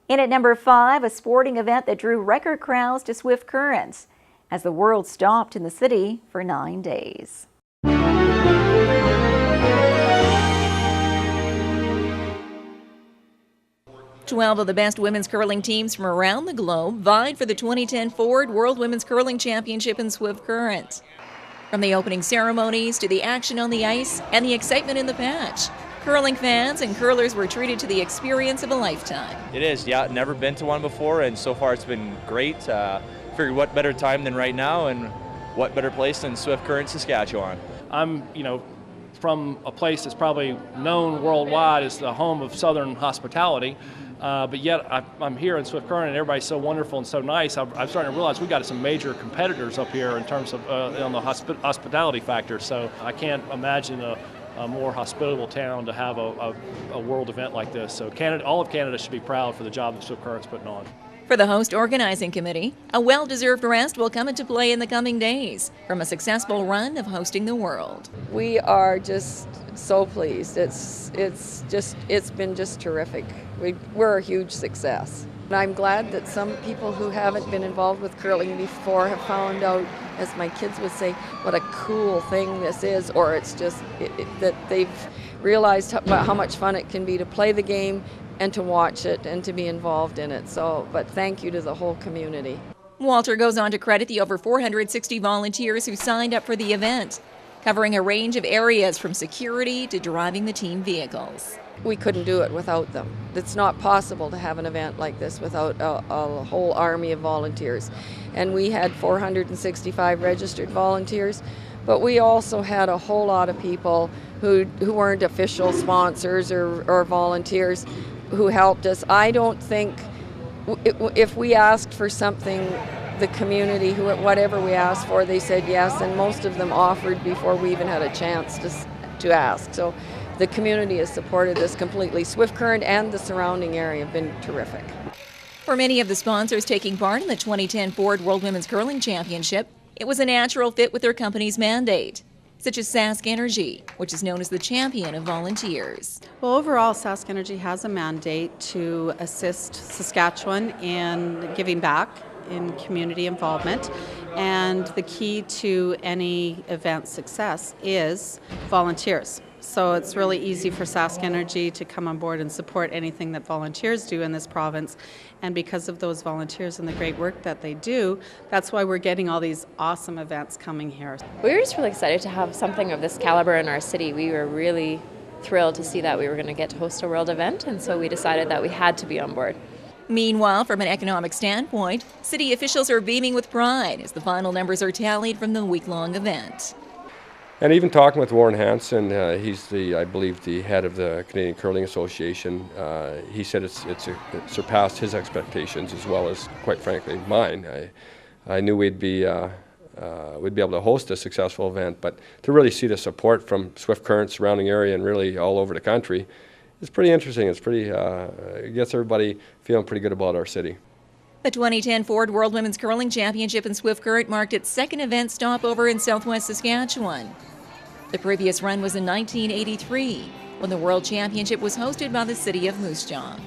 In at number 5, a sporting event that drew record crowds to Swift Currents as the world stopped in the city for 9 days. 12 of the best women's curling teams from around the globe vied for the 2010 Ford World Women's Curling Championship in Swift Current. From the opening ceremonies to the action on the ice and the excitement in the patch, curling fans and curlers were treated to the experience of a lifetime. It is, yeah. Never been to one before, and so far it's been great. Figured what better time than right now, and what better place than Swift Current, Saskatchewan. I'm, from a place that's probably known worldwide as the home of Southern hospitality, but yet I'm here in Swift Current and everybody's so wonderful and so nice. I'm starting to realize we got some major competitors up here in terms of on the hospitality factor. So I can't imagine a more hospitable town to have a world event like this. So Canada, all of Canada should be proud for the job that Swift Current's putting on. For the host organizing committee, a well-deserved rest will come into play in the coming days from a successful run of hosting the world. We are just so pleased. It's been just terrific. We're a huge success. And I'm glad that some people who haven't been involved with curling before have found out, as my kids would say, what a cool thing this is, or it's just that they've realized how much fun it can be to play the game and to watch it and to be involved in it. But thank you to the whole community. Walter goes on to credit the over 460 volunteers who signed up for the event, covering a range of areas from security to driving the team vehicles. We couldn't do it without them. It's not possible to have an event like this without a whole army of volunteers. And we had 465 registered volunteers, but we also had a whole lot of people who weren't official sponsors or volunteers who helped us. I don't think if we asked for something, the community, whatever we asked for, they said yes, and most of them offered before we even had a chance to ask. So the community has supported this completely. Swift Current and the surrounding area have been terrific. For many of the sponsors taking part in the 2010 Ford World Women's Curling Championship, it was a natural fit with their company's mandate, such as Sask Energy, which is known as the champion of volunteers. Well, overall, Sask Energy has a mandate to assist Saskatchewan in giving back in community involvement, and the key to any event success is volunteers. So it's really easy for Sask Energy to come on board and support anything that volunteers do in this province. And because of those volunteers and the great work that they do, that's why we're getting all these awesome events coming here. We were just really excited to have something of this caliber in our city. We were really thrilled to see that we were going to get to host a world event, and so we decided that we had to be on board. Meanwhile, from an economic standpoint, city officials are beaming with pride as the final numbers are tallied from the week-long event. And even talking with Warren Hansen, he's I believe, the head of the Canadian Curling Association. He said it surpassed his expectations as well as, quite frankly, mine. I knew we'd be able to host a successful event, but to really see the support from Swift Current, surrounding area, and really all over the country, it's pretty interesting. It's pretty it gets everybody feeling pretty good about our city. The 2010 Ford World Women's Curling Championship in Swift Current marked its second event stopover in southwest Saskatchewan. The previous run was in 1983, when the World Championship was hosted by the city of Moose Jaw.